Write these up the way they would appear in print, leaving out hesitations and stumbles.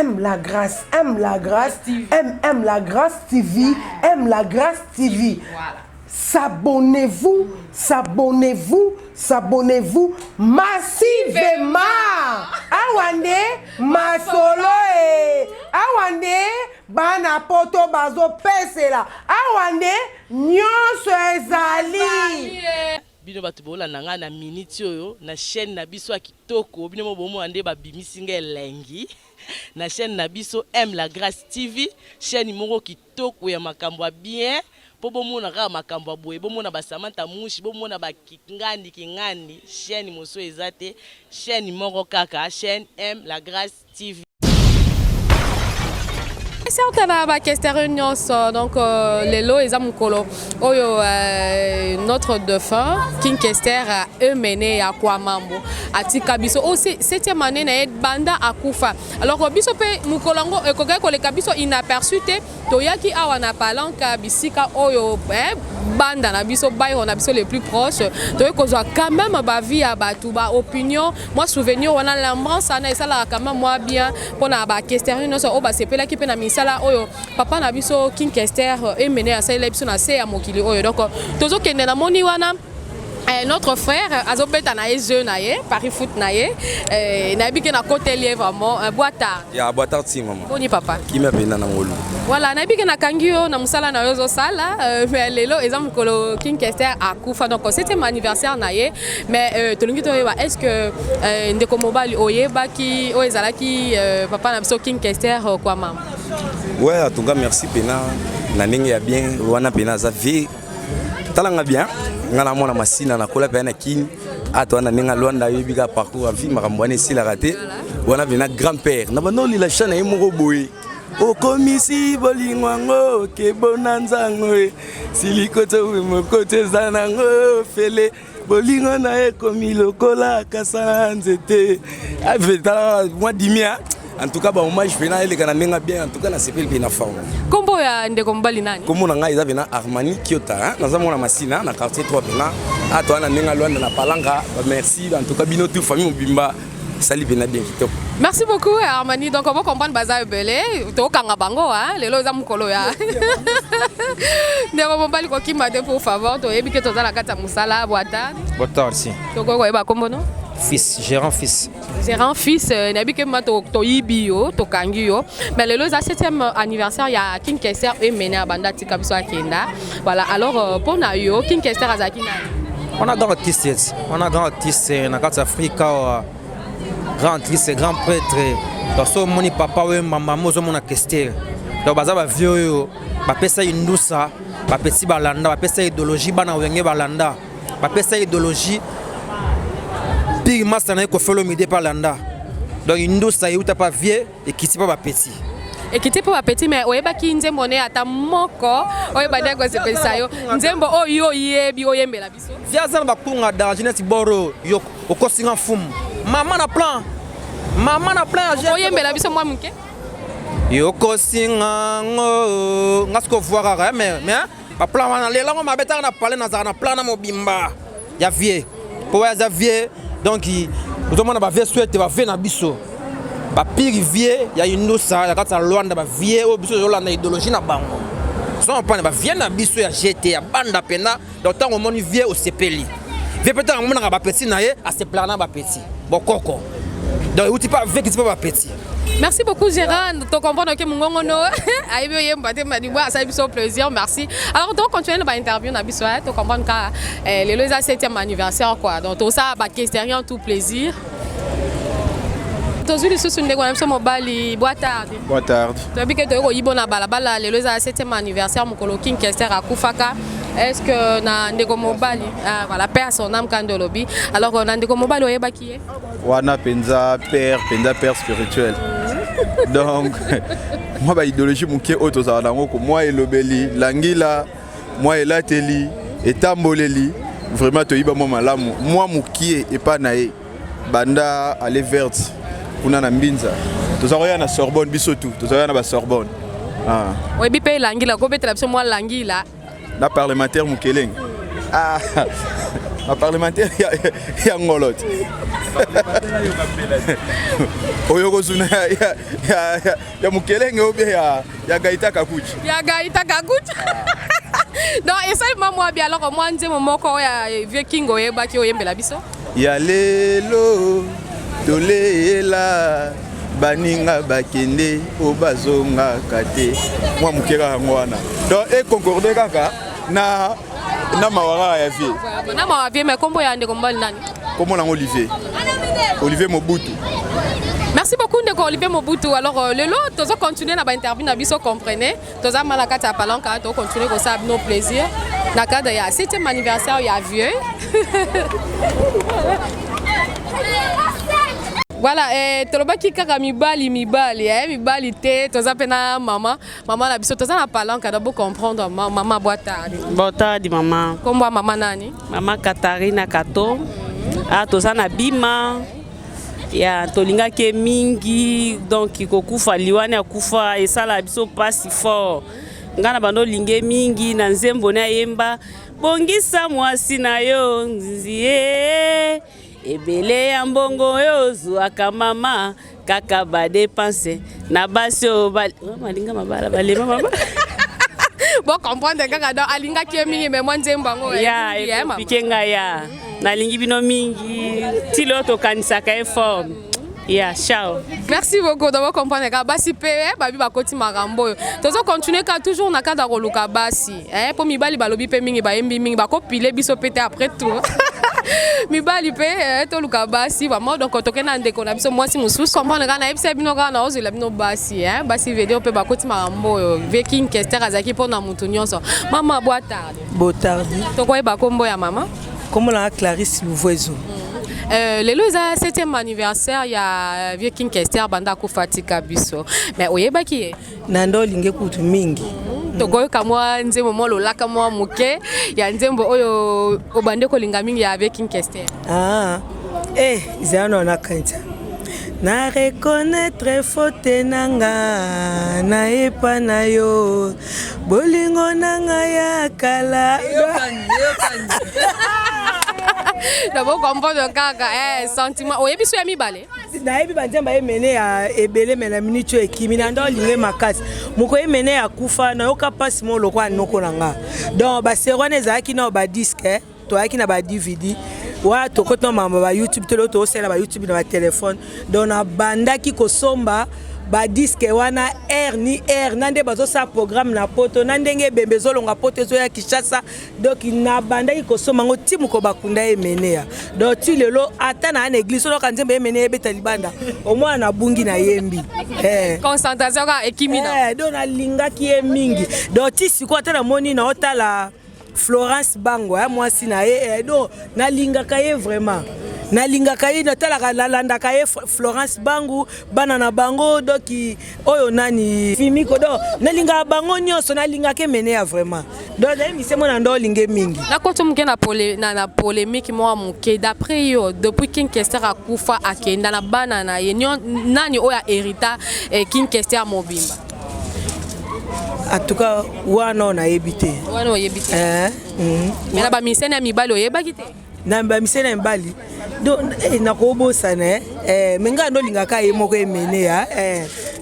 aime la grâce, aime la grâce, aime la grâce TV, aime la grâce TV. Voilà. S'abonnez-vous, s'abonnez-vous, s'abonnez-vous massivement. Awande masolo awande bana poto bazo pesela awande nyonso ezali. Bino bato bola nanga na minute oyo na chaîne na biso ya kitoko bino mo bomo ande ba bimisinga elengi na chaîne na biso aime la grâce TV chaîne moko kitoko ya makambo bien po bomona ka makambo boye bomona ba Samantha Mushi bomona ba kingani chaîne moso ezate chaîne moko kaka chaîne aime la grâce TV. Certains bakesteri nyonso donc lelo eza mukolo oyo notre défunt King Kester a mené à Kwamambo atika biso aussi 7e année na banda akufa alors biso pe mukolongo ekoka koleka biso inaperçu te toyaki awa na palanka bisika oyo banda na biso bayo na biso les plus proches toyekozwa quand même ba vie ya batu ba opinion moi souvenir wana l'ambiance na esala quand même moi bien pona bakesteri nyonso o ba sepela ki pe na misala oyo papa na biso King Kester mené à sala biso na se ya mokili oyo donc tozo kende na moni wana notre frère azobeta na jeu na ye Paris foot na ye na biki na côté lié vraiment boitard ya boitard si maman boni papa qui m'a pena na ngolu voilà na biki na kangio na musala na yozo sala mais lelo exemple kolo King Kester akufa donc c'était mon anniversaire na ye mais tolungi toyeba est-ce que ndeko mobali oyeba ki oyezala ki papa na biso King Kester kwa mama ouais en tout cas merci pena na ndenge ya bien wana pena za vie talanga bien ngala mona masina na kola pena kin ato na ninga Luanda yebika parcours à vie makambwane sila raté wana bina grand-père na banoli la chana yemo boye o komisi bolingwango ke bonanzango silikoto mokote zanango fele bolingo na e komi lokola kasanzete avetala moi dimia en tout cas ba hommage pena ele kana ninga bien en tout cas na sepel pena forme kombo ya ndeko mbali nani kombo na ngai eza pena Armani Kiota naza mona masina na quartier 3 pena ato ana ninga Luanda na palanga merci en tout cas bino tout famille mobimba sali pena bien kitoko. Merci beaucoup Armani donc on va comprendre baza belé to kanga bango hein lelo za mukolo ya ndeko mbali ko kimade pour favor to yebi ke to za la kata musala boitard si to ko yeba kombo no fils gérant fils nabi ke ma to ibio to kangio mais lelo za 7e anniversaire ya King Kester mené à banda tika biso akenda voilà alors pour na yo King Kester azaki nani on a grand artiste na carte Africa grand artiste grand prêtre donc so moni papa we mama mozo mona Kester donc baza ba vieux yo ba pesa indusa ba petit balanda ba pesa idéologie bana wenge balanda ba pesa idéologie Pire master na ko felo midi par landa donc indusa yuta pa vieux et qui pas ba petit et qui pas ba petit mais oyeba ki nzembo ne ata moko oyeba ndeko se pesa yo nzembo oyo yebi oyembela biso viaza ba kunga danger ti boro yo okosinga fumu maman na plan oyembela biso mwa muke yo kosinga ngo ngasko voir mais ba plan wana lela ngo mabeta na parler na plan na mobimba ya vieux po ya vieux donc nous avons des vieux souhaité va venir na biso ba pire vieux ya inosa ya kata Luanda ba vieux o biso na idéologie na bango so on pas ba vieux na biso ya GT ya banda pena donc tant on moni vieux au sepeli vieux peut-être on mona ba petit na ye à se planer ba petit bokoko donc outi pas vieux qui pas ba petit. Merci beaucoup Gérard, tu comprends que mon gongono aïe yemba te madi bois ça fait plaisir, merci. Alors donc continuer notre interview na biso tu comprends que les 7e anniversaire quoi. Donc tout ça ba question tout plaisir. Tozu lisusu ndeko na biso mobali boitard. Tu bi que to ko yibona balabala les 7e anniversaire mokolo King Kester akufaka. Est-ce que na ndeko mobali voilà père son âme quand lobby. Alors na ndeko mobali oyeba ki wana penza père spirituel. Donc moi ba idéologie muke auto za nango ko moi elobeli langila moi elateli etamboleli vraiment to yiba moi malamu moi mukie et pas nae banda aller verte kuna na mbinza to za roya na Sorbonne biso tout to za na ba Sorbonne oui bi pe langila ko betela biso moi langila na parlementaire mukeleng Un parlementaire, il y a un ngolot. Oyokozuna, il y a Mukelenge ou bien il y a Gaïta Kakuchi. Il y a Gaïta Kakuchi. Non, et ça, moi, bien alors, moi, je me vieux King Oyeba qui oyembe la biso. Il y a Lelo, Tolela, Baninga Bakende, Obazonga Kate. Moi, Mukera Hangwana. Donc, et concordé kaka, na Mawara ya vie. Na Mawara vie, mais comment yande kombal nani? Comment on Olivier? Olivier Mobutu. Merci beaucoup Ndeko Olivier Mobutu. Alors le lot, tu vas continuer na ba interview na biso comprenez. Tu vas malakata à palanca, tu vas continuer comme ça nos plaisirs. Na cadre ya 7e anniversaire ya vieux. Voilà, tolobaki kaka mibali te, toza pena maman la biso toza na palanca d'abord comprendre maman boitard. Boitard maman. Kombo maman nani? Maman Katarina Kato. Ah toza na bima. Ya tolinga ke mingi donc kokufa liwane akufa esala biso pasi fort. Ngana bando linge mingi na nzembo na yemba. Bongisa mwasi na yo nzie. Ebele ya mbongo yo zuaka mama kaka ba dépenser na basio malinga mabala balema mama. Bon comprendre kaka donc alinga ki mingi mais moi nzembango ya pikenga ya na lingi bino mingi tilo to kanisa ka effort. Yeah, ciao. Merci beaucoup d'avoir compris que basi pe babi bakoti marambo. Tozo continuer ka toujours na ka da koluka basi. Pour mibali balobi pe mingi ba yembi mingi ba ko pile biso pété après tout. Mibali pe to luka basi vraiment donc toke na ndeko na biso moi si mususu comprendre ka na ebise bino ka na ozela bino basi basi video pe bakoti marambo King Kester azaki pour na mutu nyonso. Mama boitard. Boitard. To ko ba kombo ya mama? Comme la Clarisse Louvoiseau. Lelo za 7e anniversaire ya vieux King Kester banda ko fatika biso. Mais oyeba ki nando linge kutu mingi. Tokoyo kamwa nzembo mo lolaka mo muke ya nzembo oyo obande ko linga mingi ya vieux King Kester. Zano na kanta. Na reconnaître faute nanga na epa na yo bolingo nanga ya kala. D'abord comprendre kaka sentiment oyebi so ya mibale na yebi banzemba emene ya ebele mena minute ekimi na ndo linge makasi moko emene ya kufa na yoka passe mo lokwa noko nanga donc ba serone ezaki na ba disque to yaki na ba DVD wa to kotno mama ba YouTube to to sela ba YouTube na ba téléphone donc na bandaki kosomba ba disque wana ni nande bazo sa programme na poto nandenge bembezo longa poto zo ya Kishasa donc na banda ki kosoma ngo timu ko bakunda emenea donc ti lelo ata na église lo kanzembe emenea beta libanda au moins na bungi na yembi concentration ka ekimina donc na linga ki mingi donc ti siko ata na moni na otala Florence Bango moi si na donc na linga ka vraiment na linga kayi na tala la landa kaye Florence Bangu bana na bango doki oyo nani fimiko do na linga bango nyonso na linga ke menea vraiment donc mi semo na ndo linge mingi na koto muke na polémique moi muke d'après yo depuis King Kester akufa akenda na bana na ye nani oya hérita King Kester mobimba en tout cas wana na yebite mais na ba misene mibalo yebaki te na ba misene mbali donc na kobo sana menga ndo linga ka ye moko emene ya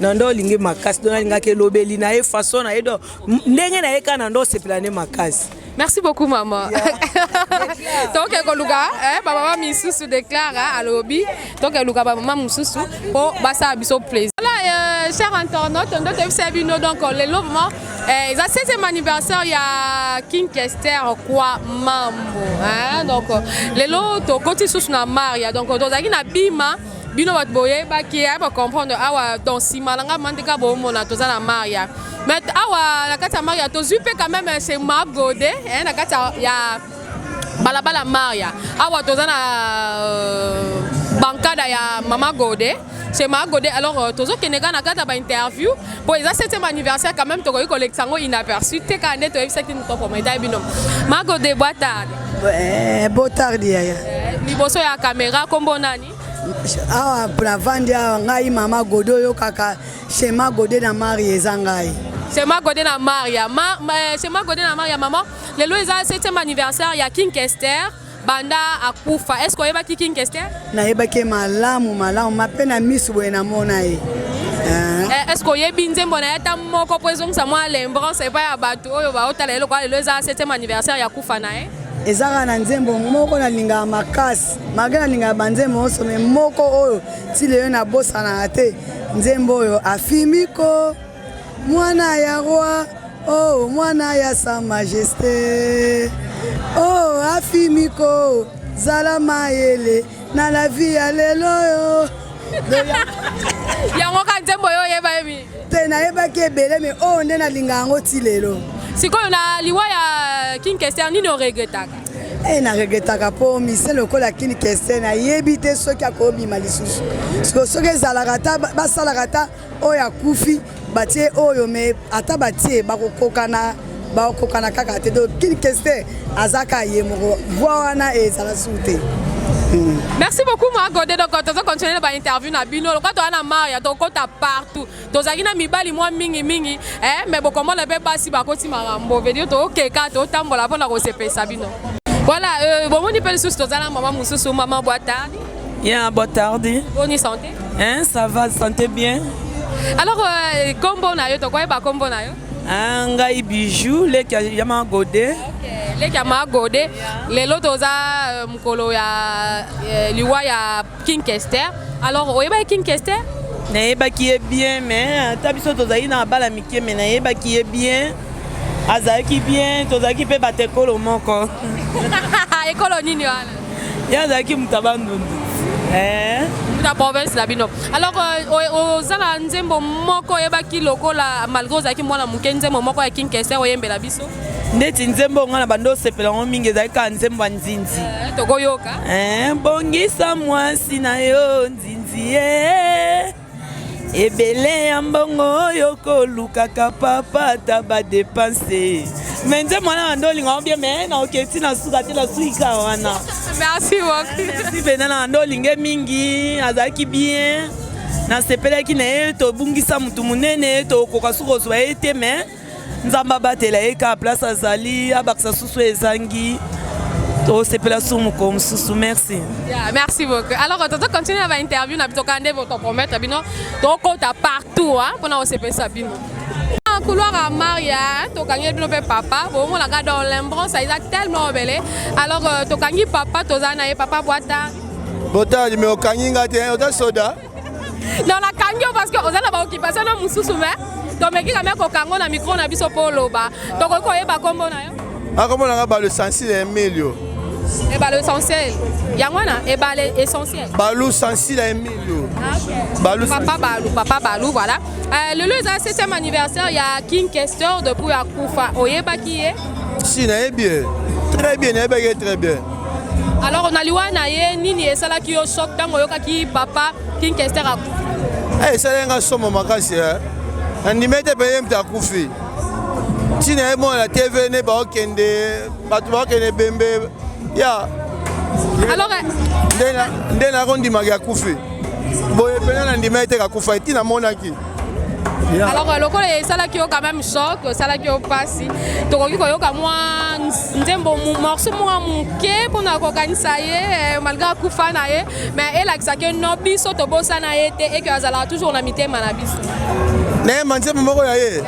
na ndo lingi makasi ndo linga ke lobeli na e façon na edo ndenge na eka na ndo sepelane makasi. Merci beaucoup maman. Donc koluka baba misusu déclare à lobby donc koluka baba misusu po basa biso plaisir. Voilà chers internautes on doit observer bino donc le moment ils a 7e anniversaire ya King Kester kwa mambo donc lelo to koti susu na Maria donc tozaki na bima bino bat boye ba ki ba comprendre awa donc si malanga mandika bo mona toza na Maria mais awa la kata Maria to zupe quand même c'est Magode na kata ya balabala Maria awa toza na bankada ya Mama Gode c'est Magode alors tozo kenega na kata ba interview pour les 7e anniversaire quand même to ko collectango inaperçu te ka net to ebisaki to pour médaille bino Magode boitard boitard ya liboso ya caméra kombo nani awa pour la vendre ngai Mama Gode yo kaka chez Magode na Maria ezangai c'est Magode na Maria c'est Magode na Maria maman le lo eza 7e anniversaire ya King Kester banda akufa. Est-ce que oyeba King Kester? nayebaki malamu mape na misu boye namona ye. Est-ce que oyebi nzembo na eta moko po ezongisa mwa lembrance epai ya bato oyo baotala lelo kwa lelo eza 7e anniversaire ya kufa na ye? ezaka na nzembo moko nalingaka makasi malgré nalingaka banzembo nyonso me moko oyo ti lelo nabosanaka te nzembo oyo afimiko mwana ya roi oh mwana ya sa majesté oh afimiko zala mayele na la vie ya lelo yo yango ka nzembo yo oyeba yebi te nayebaki ebele me oyo nde nalingaka yango ti lelo. sikoyo na liwa ya King Kester nini oregretaka? naregretaka mpo mise lokola King Kester nayebi te soki akobima lisusu soki ezalaka ta basalaka ta oyo akufi batie oyo me ata batie bakokokana kaka te donc King Kester azaka ye moko voi wana ezala su te. Merci beaucoup moi Godé, donc on va continuer ba interview na bino quand on a Maria donc on t'a partout tozaki na mibali moi mingi mais bon comment on peut pas si ba koti marambo veut dire to OK ka to tambola pona ko sepesa bino. Voilà bon on dit pas le sous tozala maman mususu maman boa tarde. Bien boa tarde. Bonne santé. Hein ça va santé bien. Alors combo na yo to quoi ba combo na yo? Ngai bijou le yama Godé. Les Kama Godé, les lotos à Mukolo ya liwa ya King Kester. Alors, oyeba King Kester? Nayeba qui est bien, mais tabiso tozaki na bala mikie mais nayeba qui est bien. Azaki bien, tozaki pe batekolo moko. Ekolo nini wana? Yazaki mutabandundu. La province la bino. Alors ozala nzembo moko yeba ki lokola malgré ozaki mwana muke nzembo moko ya King Kester oyembela biso. Ndeti nzembo ngana bando sepela ngo mingi ezali ka nzembo ya nzinzi. Tokoyoka. Bongisa mwasi na yo nzinzi ye. Ebele ya mbongo oyo kolukaka papa ta ba dépenser. Mais nzembo na bando linga bien mais na oketi na suka te la suika wana. Merci beaucoup. Merci bena na bando linge mingi azaki bien. Na sepela ki na ye to bungisa mutu munene to koka suko so ete mais nzamba batela eka place azali abaksa susu ezangi to sepela sumu comme susu merci. Merci beaucoup. Alors on va continuer à interview na bitokande votre promettre bino donc on t'a partout hein pour na sepela sabino. En couloir à Maria to kangi bino pe papa bon on la garde dans l'embrance ça est tellement belé. Alors to kangi papa to zana e papa boita. Bota mais okangi ngate ota soda. Dans la kangi parce que on a la occupation na mususu mais donc mais qui a mis kokango na micro na biso polo ba donc ko yeba kombo na yo kombo na ba le sensible Emilio et ba le essentiel yangwana et ba le essentiel balu sensible Emilio balu papa balu voilà le 7e anniversaire il y a King Kester depuis ya kufa oyeba ki ye si na bien très bien très bien. Alors on a liwa na ye nini esala ki yo choc tango yoka ki papa King Kester a kufa ça nga somo makasi andimete peye mta kufi tina emo la TV ne ba okende batu ba okende bembe ya alors ndena rondi magia kufi boye pena na ndimete ka kufa tina monaki. Alors lokola esala ki yo quand même choc esala ki yo pasi tokoki koyoka mwa nzembo morceau mwa muke pona kokanisa ye malgré kufa na ye mais elakisa ke no biso tobosa na ye te et que azala toujours na mitema na biso. Ne manze moko ya ye.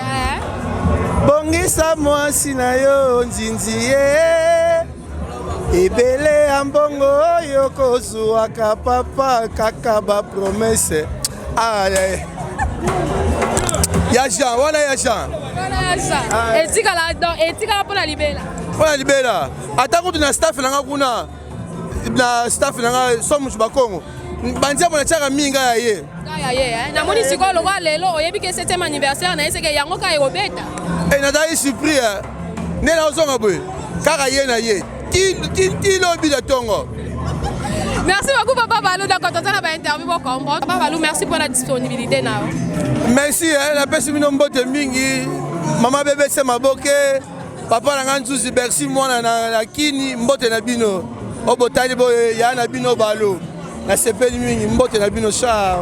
Bongisa mwasi na yo nzinzi ye. Ebele ya mbongo oyo kozuaka papa kaka ba promesse. Ya Jean, wana ya Jean. Etika la donc etika pour la libela. Pour la libela. Atako na staff nanga kuna. Na staff nanga somu bakongo. Bandia mona chaka minga ya ye. Ya ye na moni siko lo lelo oyebi ke 7e anniversaire na eseke yango ka ebeta. Na dai surprise. Ne na ozonga boy. Kaka ye na ye. Ti lobi de tongo. Merci beaucoup Papa Balou donc on a interview pour comprendre. Papa Balou merci pour la disponibilité na. Merci la personne mino mbote mingi. Maman bébé c'est maboke. Papa na nganzuzi merci mwana na kini mbote na bino. Obotali boy ya na bino balo. Na sepeli mingi mbote na bino cha.